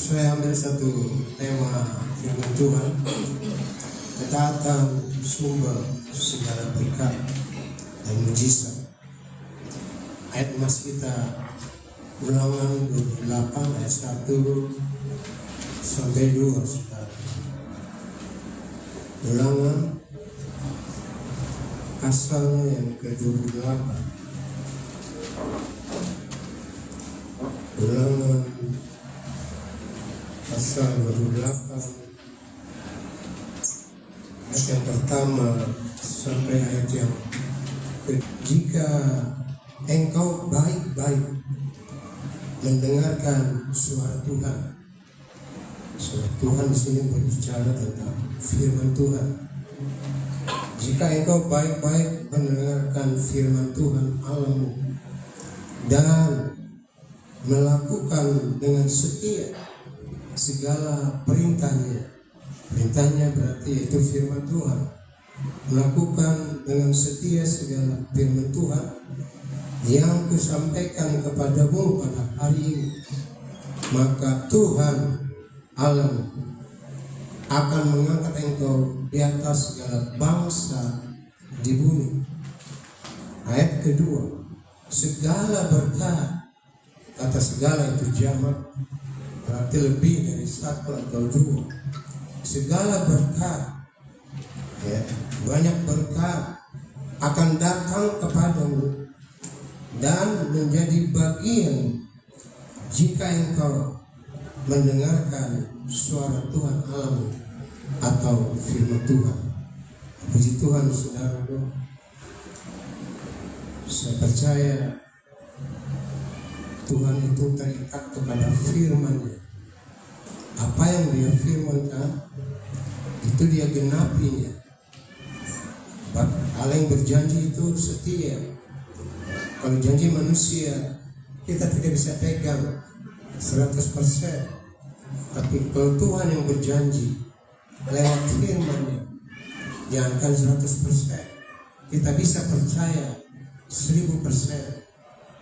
Saya ambil satu tema firman Tuhan, ketaatan sumber segala berkat dan mujizat. Ayat mas kita Ulangan 28 ayat 1 sampai 2, saudara. Ulangan pasalnya yang ke-28. Ulangan pasal 28 ayat yang pertama sampai ayat yang jika engkau baik-baik mendengarkan suara Tuhan. Suara Tuhan di sini berbicara tentang firman Tuhan. Jika engkau baik-baik mendengarkan firman Tuhan Allahmu dan melakukan dengan setia segala perintahnya. Perintahnya berarti itu firman Tuhan. Melakukan dengan setia segala firman Tuhan yang kusampaikan kepadamu pada hari ini, maka Tuhan Allahmu akan mengangkat engkau di atas segala bangsa di bumi. Ayat kedua, segala berkat. Kata segala itu jamak, berarti lebih dari satu atau dua. Segala berkat, ya, banyak berkat akan datang kepadamu dan menjadi bagian jika engkau mendengarkan suara Tuhan Allahmu atau firman Tuhan. Puji Tuhan, saudara. Saya percaya Tuhan itu terikat kepada firman-Nya. Apa yang Dia firmankan itu Dia genapinya. Allah yang berjanji itu setia. Kalau janji manusia kita tidak bisa pegang 100%. Tapi kalau Tuhan yang berjanji lewat firman-Nya, jangankan 100%, kita bisa percaya 1000%.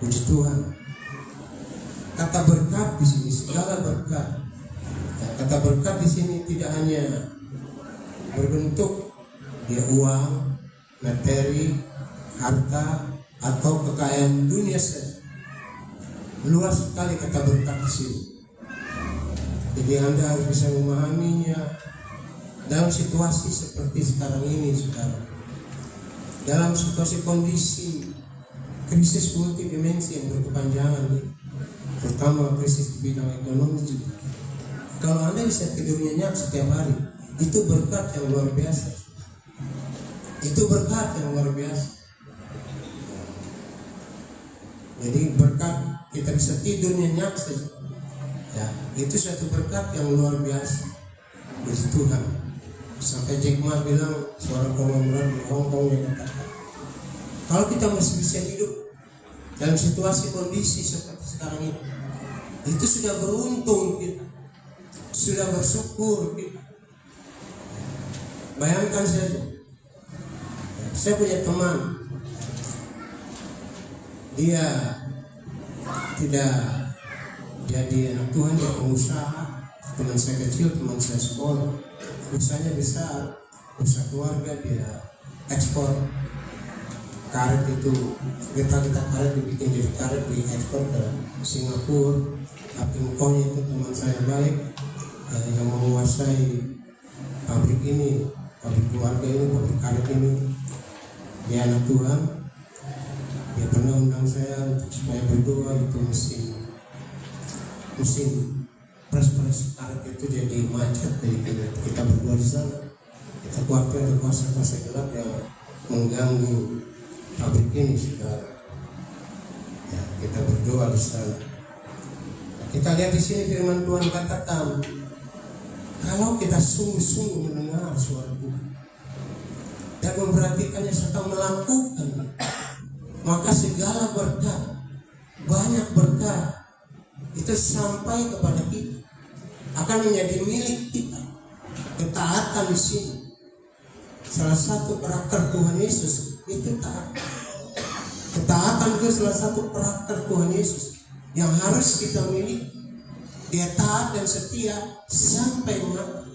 Puji Tuhan. Kata berkat di sini segala berkat. Kata berkat di sini tidak hanya berbentuk dia uang, materi, harta atau kekayaan dunia saja. Luas sekali kata berkat di sini. Jadi Anda harus bisa memahaminya dalam situasi seperti sekarang ini, saudara. Dalam situasi kondisi krisis multidimensi yang berkepanjangan ini, terutama krisis di bidang ekonomi juga. Kalau Anda bisa tidur nyenyak setiap hari, itu berkat yang luar biasa. Itu berkat yang luar biasa. Jadi berkat kita bisa tidur nyenyak saja, ya, itu satu berkat yang luar biasa. Puji Tuhan. Sampai Jack Ma bilang, seorang konglomerat di Hong Kong, yang katakan, kalau kita masih bisa hidup dalam situasi kondisi seperti sekarang ini, itu sudah beruntung kita, sudah bersyukur kita. Bayangkan saja, saya punya teman, dia tidak jadi anak Tuhan, dia pengusaha. Teman saya kecil, teman saya sekolah, usahanya besar, usaha keluarga, dia ekspor karet itu, kita karet dibikin jadi karet, diekspor ke Singapura. Apingkonya itu teman saya baik, yang menguasai pabrik ini, pabrik keluarga ini, pabrik karet ini. Dia anak Tuhan. Dia pernah undang saya untuk supaya berdoa itu mesin pres karet itu jadi macet. Jadi kita berdoa di sana. Kita khawatir ada kuasa-kuasa gelap yang mengganggu pabrik ini, saudara. Ya, kita berdoa di sana. Kita lihat di sini firman Tuhan katakan, kalau kita sungguh-sungguh mendengar suara Tuhan dan memperhatikannya serta melakukan, maka segala berkat, banyak berkat itu sampai kepada kita, akan menjadi milik kita. Ketaatan di sini salah satu karakter Tuhan Yesus, itu taat. Ketaatan itu salah satu karakter Tuhan Yesus yang harus kita miliki. Dia taat dan setia sampai mati.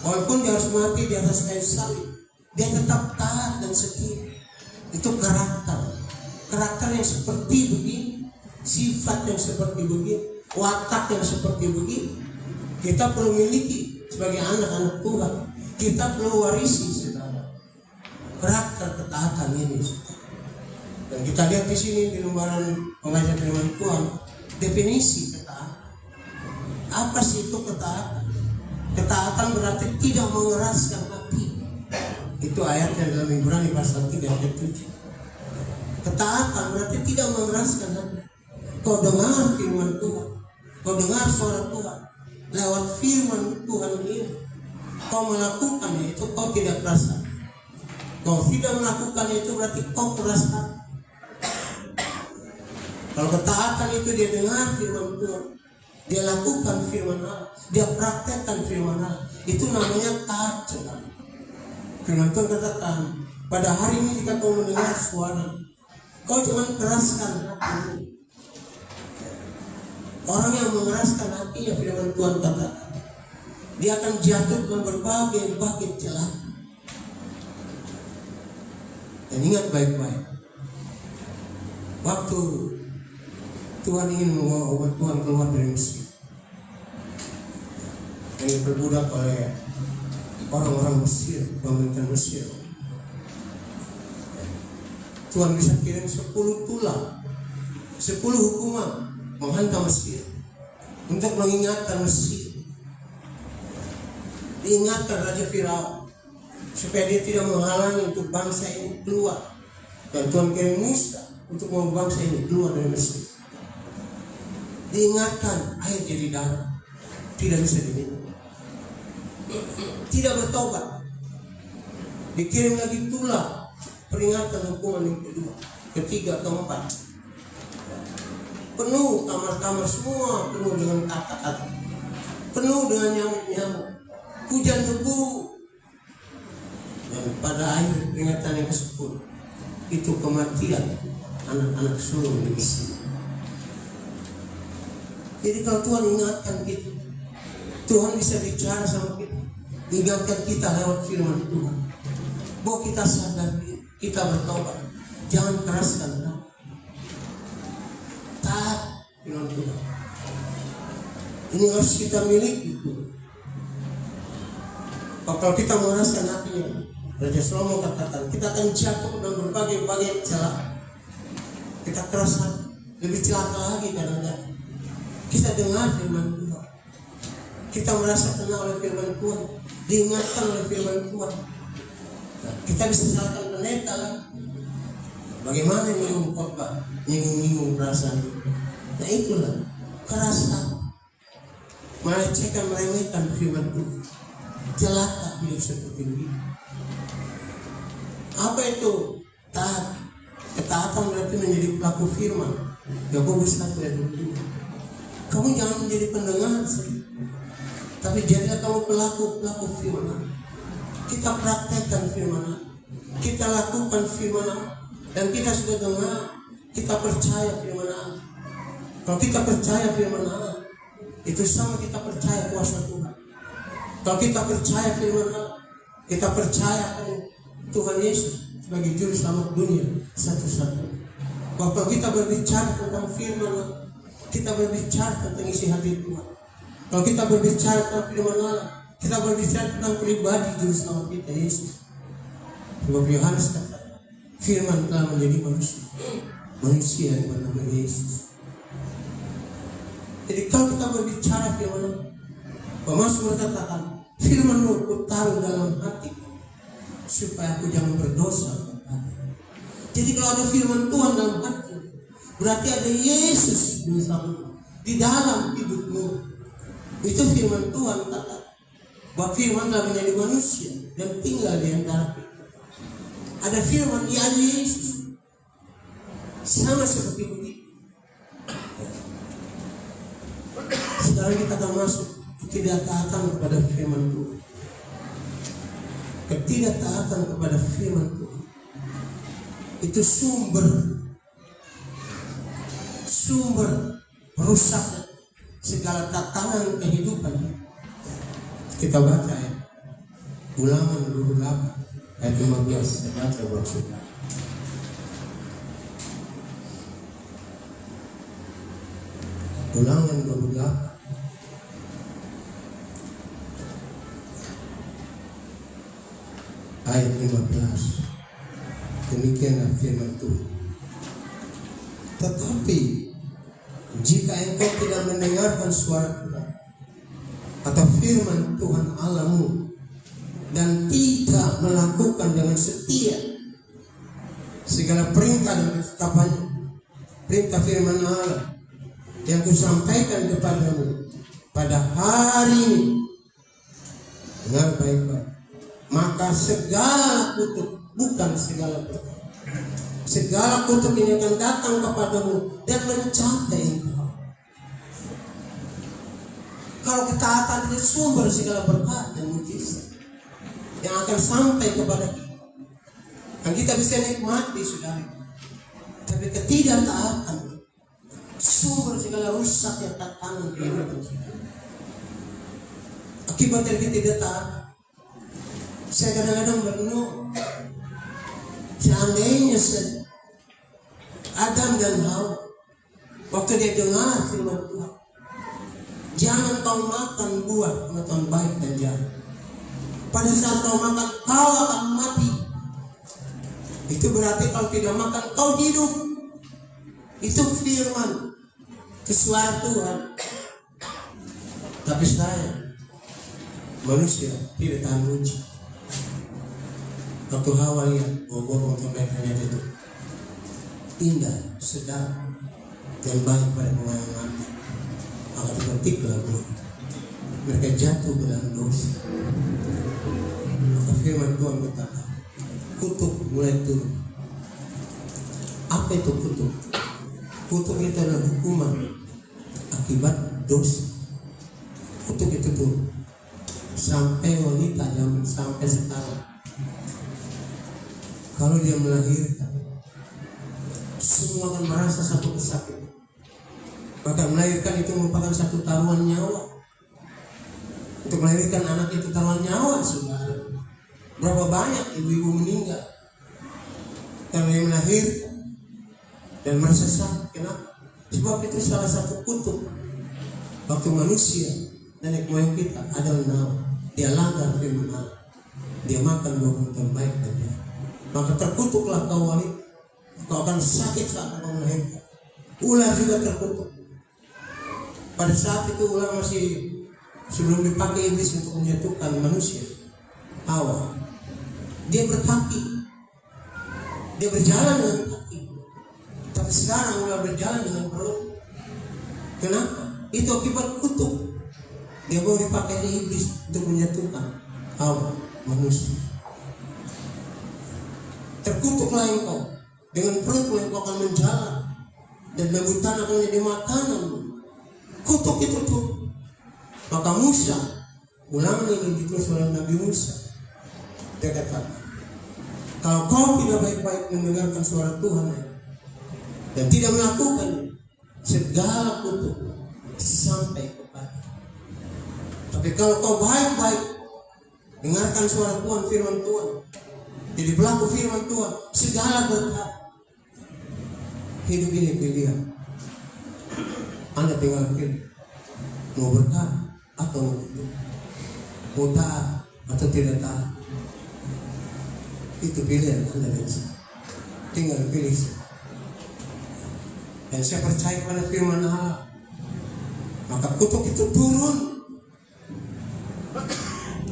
Walaupun dia harus mati di atas kayu salib, dia tetap taat dan setia. Itu karakter. Karakter yang seperti begini, sifat yang seperti begini, watak yang seperti begini, kita perlu miliki sebagai anak-anak Tuhan. Kita perlu warisi, saudara, karakter ketaatan ini, saudara. Dan kita lihat di sini di lembaran pembacaan firman Tuhan, definisi ketaatan. Apa sih itu ketaatan? Ketaatan berarti tidak mengeraskan hati. Itu ayatnya dalam Ibrani pasal 3 ayat 7. Ketaatan berarti tidak mengeraskan hati. Kau dengar firman Tuhan, kau dengar suara Tuhan lewat firman Tuhan ini, kau melakukannya, itu kau tidak keras hati. Kau tidak melakukannya, itu berarti kau keras hati. Kalau ketaatan itu dia dengar firman Tuhan, dia lakukan firman Allah, dia praktekkan firman Allah, itu namanya taat, saudara. Firman Tuhan katakan, pada hari ini jika kau mendengar suara, kau jangan keraskan hatimu. Orang yang mengeraskan hatinya, firman Tuhan katakan, dia akan jatuh dalam berbagai celaka. Dan ingat baik-baik, waktu Tuhan ingin membawa umat Tuhan keluar dari Mesir, yang diperbudak oleh orang-orang Mesir, pemerintah Mesir, Tuhan bisa kirim 10 tulah, 10 hukuman menghantam Mesir untuk mengingatkan Mesir. Diingatkan Raja Firaun supaya dia tidak menghalangi untuk bangsa ini keluar. Dan Tuhan kirim Musa untuk membawa bangsa ini keluar dari Mesir. Diingatkan air jadi darah, tidak bisa diminum, tidak bertobat. Dikirim lagi tulah, peringatan hukuman yang kedua, ketiga, keempat. Penuh kamar-kamar semua penuh dengan kata-kata, penuh dengan nyamuk-nyamuk, hujan debu. Dan pada akhir peringatan yang ke-10 itu kematian anak-anak sulung di Mesir. Jadi kalau Tuhan ingatkan kita, Tuhan bisa bicara sama kita, ingatkan kita lewat firman Tuhan, bahwa kita sadar, kita bertobat, jangan keraskan hati. Taat firman Tuhan. Ini harus kita miliki. Kalau kita mengeraskan hatinya, Raja Salomo katakan, kita akan jatuh dalam berbagai celaka. Kita keras hati, lebih celaka lagi kadang-kadang. Kita dengar firman Tuhan, kita merasa kenal oleh firman Tuhan, diingatkan oleh firman Tuhan. Kita bisa salahkan pendeta lah. Bagaimana menyinggung khotbah, menyinggung perasaan. Nah itulah keras hati, melecehkan, meremehkan firman Tuhan. Celaka hidup seperti ini. Apa itu taat? Ketaatan berarti menjadi pelaku firman. Yakobus 1 ayat 2. Kamu jangan menjadi pendengar saja, tapi jadilah kamu pelaku firman. Kita praktekkan firman, kita lakukan firman, dan kita sudah dengar, kita percaya firman. Kalau kita percaya firman, itu sama kita percaya kuasa Tuhan. Kalau kita percaya firman, kita percaya Tuhan Yesus sebagai juru selamat dunia satu-satunya. Kalau kita berbicara tentang firman, kita berbicara tentang isi hati Tuhan. Kalau kita berbicara tentang firman Allah, kita berbicara tentang pribadi juru selamat kita Yesus. Sebab Yohanes kata, firman telah menjadi manusia yang bernama Yesus. Jadi kalau kita berbicara firman Allah, Mazmur katakan, firman-Mu ku taruh dalam hati supaya aku jangan berdosa. Jadi kalau ada firman Tuhan dalam hati, berarti ada Yesus di dalam hidupmu. Itu firman Tuhan kata, bahwa firman telah menjadi manusia dan tinggal di antara kita. Ada firman, ya ada Yesus. Sama seperti begitu. Sekarang kita akan masuk ketidaktaatan kepada firman Tuhan. Ketidaktaatan kepada firman Tuhan itu sumber rusak segala tatanan kehidupan. Kita baca ya, Ulangan 28 ayat 15. Saya baca buat saudara. Ulangan 28 ayat 15. Demikianlah firman Tuhan. Tetapi jika engkau tidak mendengarkan suara Tuhan atau firman Tuhan Allahmu dan tidak melakukan dengan setia segala perintah dan ketetapannya, perintah firman Allah yang kusampaikan kepadamu pada hari ini, dengar baik-baik, maka segala kutuk, bukan segala berkat, segala kutuk ini akan datang kepadamu dan mencapai engkau. Kalau ketaatan itu sumber segala berkat dan mujizat yang akan sampai kepada kita, dan kita bisa nikmati, saudara. Tapi ketidaktaatan sumber segala rusak yang tatanan kehidupan kita. Akibat dari ketidaktaatan, saya kadang-kadang merenung, seandainya Adam dan Hawa waktu dia dengar firman Tuhan, jangan kau makan buah pengetahuan baik dan jahat, pada saat kau makan kau akan mati. Itu berarti kalau tidak makan kau hidup. Itu firman kesuara Tuhan. Tapi saya manusia tidak tahan uji. Waktu Hawa lihat buah-buah pengetahuan itu indah, sedap, dan baik pada pandangan mata, maka dipetiklah buah. Mereka jatuh ke dalam dosa. Maka firman Tuhan berkata, kutuk mulai turun. Apa itu kutuk? Kutuk itu adalah hukuman akibat dosa. Kutuk itu turun sampai wanita zaman sampai sekarang. Kalau dia melahirkan, semua akan merasa satu kesakitan. Maka melahirkan itu merupakan satu taruhan nyawa. Untuk melahirkan anak itu taruhan nyawa, saudara. Berapa banyak ibu-ibu meninggal karena dia melahirkan dan merasa sakit. Kenapa? Sebab itu salah satu kutuk waktu manusia nenek moyang kita adalah nawa. Dia langgar firman Allah, dia makan buah pengetahuan baik dan jahat. Maka terkutuklah kau wanita, kau akan sakit saat kau melahirkan. Ular juga terkutuk. Pada saat itu ular masih sebelum dipakai iblis untuk menjatuhkan manusia, Hawa, dia berkaki, dia berjalan dengan kaki. Tapi sekarang ular berjalan dengan perut. Kenapa? Itu akibat kutuk. Dia mau dipakai iblis untuk menjatuhkan Hawa, manusia. Terkutuklah engkau, dengan perutmu engkau akan menjalan, dan bambu tanah akan menjadi makananmu. Kutuk itu tuh. Maka Musa, ulangan ini ditulis oleh Nabi Musa, dia kata, kalau kau tidak baik-baik mendengarkan suara Tuhan dan tidak melakukan, segala kutuk sampai kepada. Tapi kalau kau baik-baik dengarkan suara Tuhan, firman Tuhan, jadi pelaku firman Tuhan, segala berkat. Hidup ini pilihan. Anda tinggal pilih, mau berkat atau mau kutuk, mau taat atau tidak taat. Itu pilihan Anda dan saya. Tinggal pilih. Dan saya percaya pada firman Allah, maka kutuk itu turun.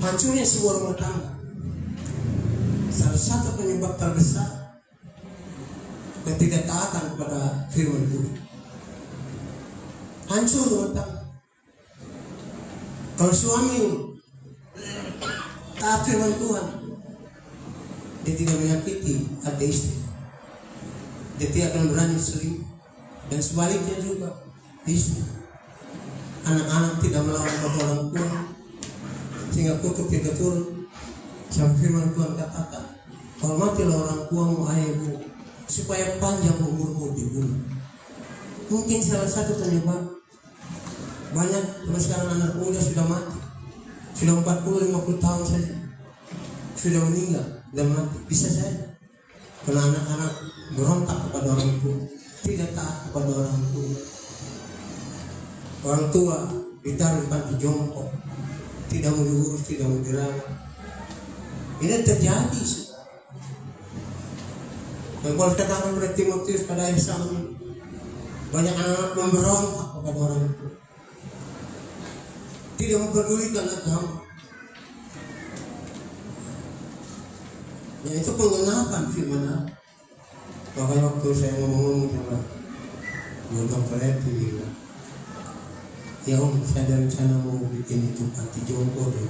Hancurnya sebuah rumah tangga, salah satu penyebab terbesar ketidaktaatan kepada firman Tuhan. Hancur rumah tangga. Kalau suami taat firman Tuhan, dia tidak menyakiti hati istri, dia tidak akan berani selingkuh. Dan sebaliknya juga, istri, anak-anak tidak melawan orang tua, sehingga kutuk tidak turun. Sampai firman Tuhan katakan, hormatilah orang tuamu, ayahmu, supaya panjang umurmu di bumi. Mungkin salah satu penyebab Banyak sekarang anak muda sudah mati, sudah 40-50 tahun saja sudah meninggal dan mati. Bisa saja karena anak-anak berontak kepada orang tua, tidak taat kepada orang tua. Orang tua ditaruh di panti jompo, tidak mau diurus, tidak mau dirawat. Ini terjadi. Dan kalau katakan pada Timotius pada ayat sama, banyak anak-anak memberontak kepada orang tua, tidak mempedulikan agama. Ya itu penggenapan firman Allah. Makanya waktu saya ngomong sama Dr. Epi bilang, ya om, saya ada rencana mau bikin itu panti jompo deh.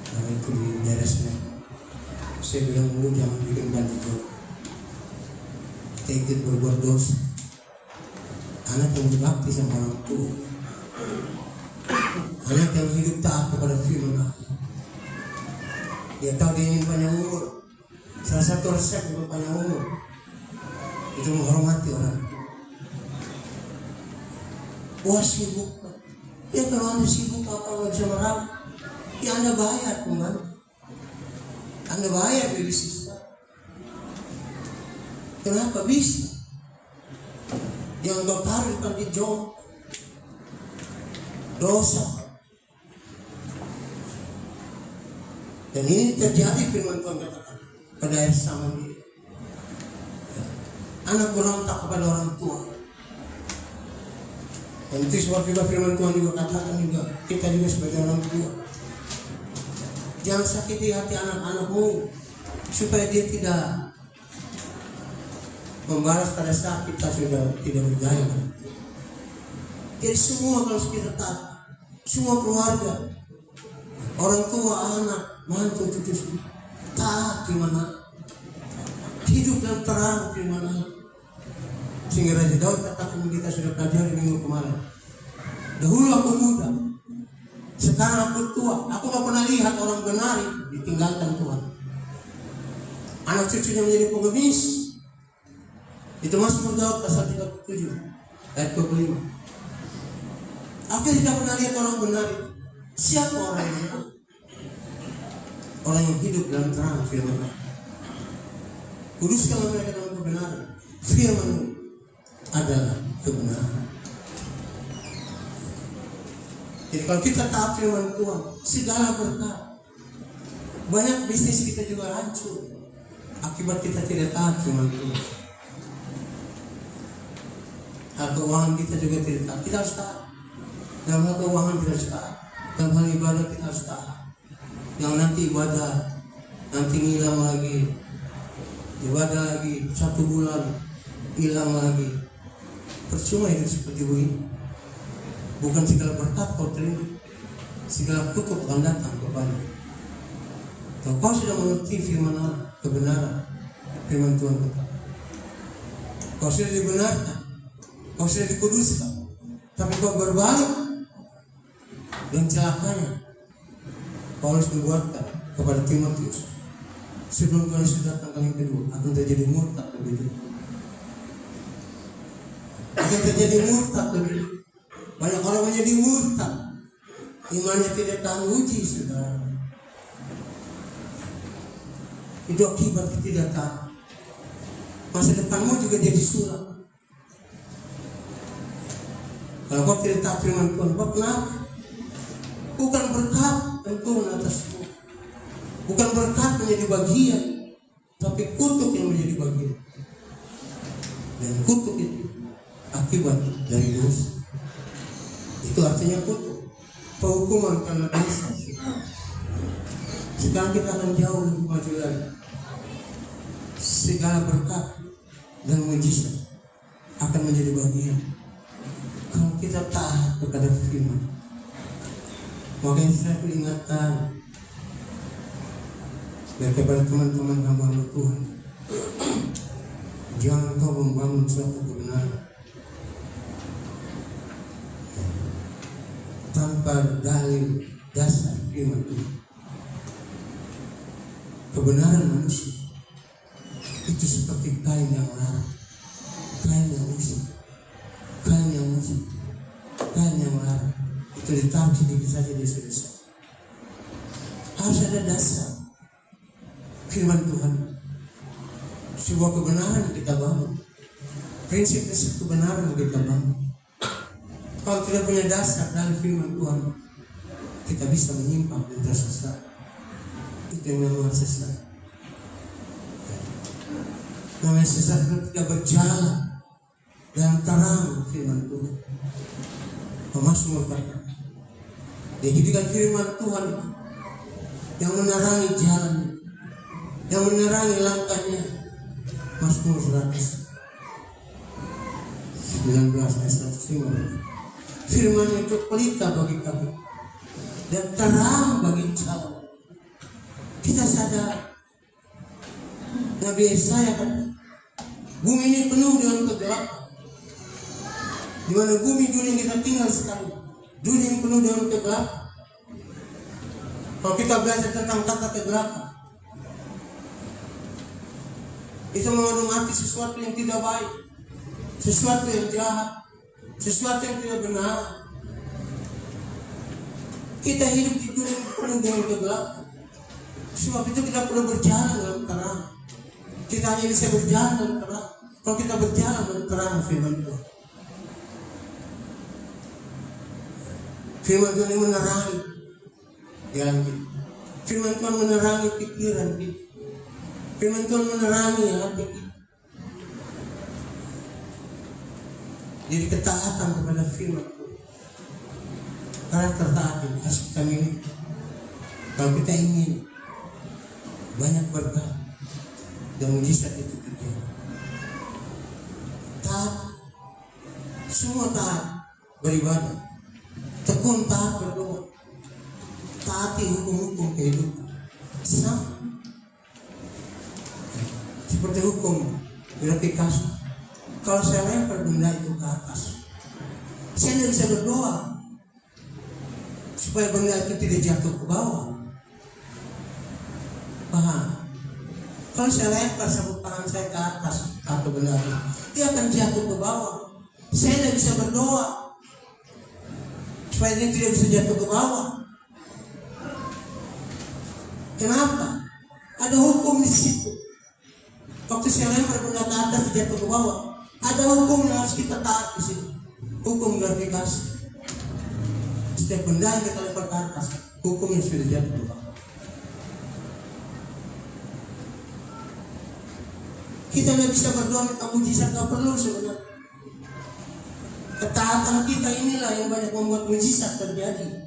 Nah itu di daerah. Saya bilang dulu jangan bikin panti jompo. Kita ikut berbuat dosa. Anak yang berbakti sama orang tua, anak yang hidup taat kepada firman Allah. Dia tahu dia ingin panjang umur. Salah satu resep untuk panjang umur itu menghormati orang tua. Wah sibuk, ya kalau anda sibuk apa nggak bisa merawat, ya anda bayar pembantu, anda bayar babysitter. Kenapa bisa? Yang kau taruh di jom dosa. Dan ini terjadi firman Tuhan katakan pada ayat sama ini. Anak berontak kepada orang tua. Dan itu sebab juga firman Tuhan juga katakan juga, kita juga sebagai orang tua, jangan sakiti hati anak-anakmu supaya dia tidak membalas pada saat kita sudah tidak berdaya. Jadi semua kalau kita taat, semua keluarga, orang tua, anak, mantu, cucu, taat firman, hidup dalam terang firman. Sehingga Raja Daud katakan, kita sudah pelajari minggu kemarin, dahulu aku muda, sekarang aku tua, aku tak pernah lihat orang benar ditinggalkan Tuhan, anak cucunya menjadi pengemis. Itu Mazmur Daud pasal 37 ayat 25. Aku tidak pernah lihat orang benar. Siapa orang itu? Orang yang hidup dalam terang firman. Kuduskanlah mereka dalam kebenaran. Firman adalah kebenaran. Jadi kalau kita taat firman Tuhan, segala berkat. Banyak bisnis kita juga hancur akibat kita tidak taat firman Tuhan. Hal keuangan kita juga tidak taat. Kita harus taat. Dalam hal keuangan kita harus taat. Dalam hal ibadah kita harus taat. Yang nanti ibadah, nanti hilang lagi. Ibadah lagi 1 bulan, hilang lagi. Percuma itu seperti ini. Bukan segala berkat kau terima, segala kutuk akan datang kepada. Kalau kau sudah mengerti firman Allah, kebenaran, firman Tuhan kita, kau sudah dibenarkan, kau sudah dikuduskan, tapi kau berbalik, dan celakanya Paulus berkata kepada Timotius, sebelum Tuhan Yesus datang kali kedua, akan terjadi murtad lebih dulu. Akan terjadi murtad lebih dulu. Banyak orang menjadi murtad, imannya tidak tahan uji, saudara. Itu akibat ketidaktaatan. Masa depanmu juga jadi suram. Kalau kau tidak taat firman Tuhan, kau kenapa? Bukan berkat yang turun atasmu, bukan berkat menjadi bagian, tapi kutuk yang menjadi bagian. Dan kutuk itu akibat dari dosa. Itu artinya kutuk, penghukuman karena dosa. Sekarang kita akan jauh lebih maju lagi. Segala berkat dan mujizat akan menjadi bagian kalau kita taat kepada firman. Makanya saya peringatkan kepada teman-teman hamba Tuhan, jangan kau membangun suatu kebenaran tanpa dalil dasar firman Tuhan. Kebenaran manusia itu seperti kain yang larut, kain yang usang, kain yang usang, kain yang larut. Waktu ditaruh sedikit saja dia selesai. Harus ada dasar firman Tuhan, sebuah kebenaran yang kita bangun, prinsip-prinsip kebenaran yang kita bangun. Kalau tidak punya dasar dari firman Tuhan, kita bisa menyimpang dan tersesat. Itu yang namanya sesat. Namanya sesat itu tidak berjalan dalam terang firman Tuhan. Mazmur kata, dijadikan firman Tuhan yang menerangi jalan, yang menerangi langkahnya. Mazmur 19 ayat 105. Firman itu pelita bagi kami dan terang bagi jalan. Kita sadar, Nabi Yesaya kata, bumi ini penuh dengan kegelapan. Di mana bumi dunia yang kita tinggal sekarang, dunia yang penuh dengan kegelapan. Kalau kita belajar tentang kata kegelapan, itu mengandung arti sesuatu yang tidak baik, sesuatu yang jahat, sesuatu yang tidak benar. Kita hidup di dunia yang penuh dengan kegelapan. Sebab itu kita perlu berjalan dalam terang. Kita hanya bisa berjalan dalam terang kalau kita berjalan dalam terang firman Tuhan. Firman Tuhan yang menerangi jalan kita. Firman Tuhan menerangi pikiran kita. Firman Tuhan menerangi hati kita. Jadi ketaatan kepada firman Tuhan, karena ketaatan harus kita miliki. Kalau kita ingin banyak berkah dan mujizat itu terjadi, taat, semua taat beribadah, tekun taat berdoa, taati hukum-hukum kehidupan, sama seperti hukum gratifikasi. Kalau saya lempar benda itu ke atas, saya tidak bisa berdoa supaya benda itu tidak jatuh ke bawah. Paham? Kalau saya lempar sabuk tangan saya ke atas atau benda itu, dia akan jatuh ke bawah. Saya tidak bisa berdoa supaya dia tidak bisa jatuh ke bawah. Kenapa? Ada hukum di situ. Waktu saya lempar benda ke atas, jatuh ke bawah, ada hukum yang harus kita taat di situ. Hukum gratifikasi. Setiap benda yang kita lempar ke atas, hukumnya sudah jatuh ke bawah. Kita tidak bisa berdoa minta mujizat, tidak perlu sebenarnya. Ketaatan kita inilah yang banyak membuat mujizat terjadi.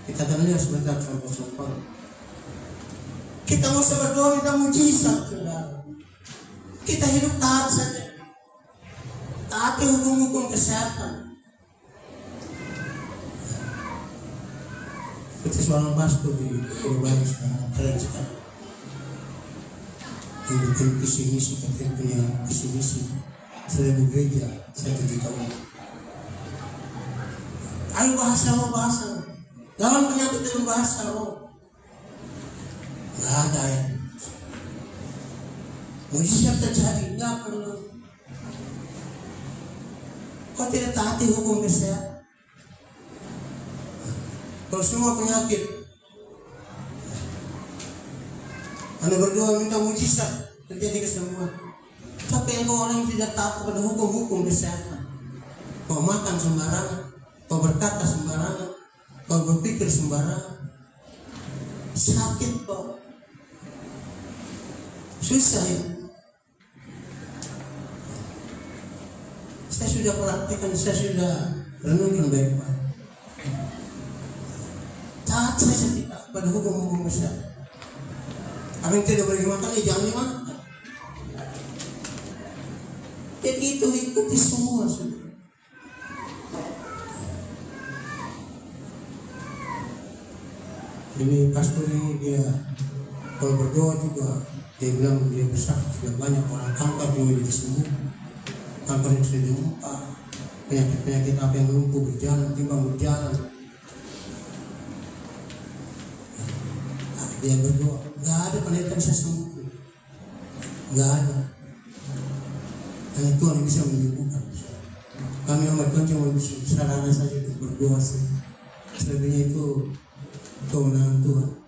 Kita akan lihat sebentar contoh-contoh. Kita mau berdoa minta mujizat, saudara. Kita hidup taat saja. Taati hukum-hukum kesehatan. Itu seorang pastor di Surabaya sekarang, keren sekali. Yang bikin visi misi, katanya punya visi misi 1000 gereja 1 tahun. Ayo bahasa. Lawan penyakit dengan bahasa lo. Gak ada ya. Mujizat terjadi, gak perlu. Kau tidak taati hukum kesehatan. Kalau semua penyakit, Anda berdoa minta mujizat terjadi kesembuhan. Tapi kalau orang yang tidak taat kepada hukum-hukum kesehatan, kau makan sembarangan, kau berkata sembarangan, kau berpikir sembarangan, sakit kau, susah ya. Saya sudah praktikkan, saya sudah renungkan baik-baik. Taat saja kita pada hukum-hukum kesehatan. Apa yang tidak boleh dimakan, ya jangan dimakan. Jadi itu ikuti semua sudah. Ini pastor ini dia kalau berdoa juga dia bilang dia besar sudah banyak orang kanker yang disembuhkan, kanker yang sudah diumpat, penyakit-penyakit apa yang lumpuh berjalan, timbang berjalan. Dia berdoa, gak ada pendeta bisa sembuh, gak ada. Hanya Tuhan yang bisa menyembuhkan. Kami amat Tuhan cuma sarana saja untuk berdoa saja. selebihnya itu kewenangan Tuhan.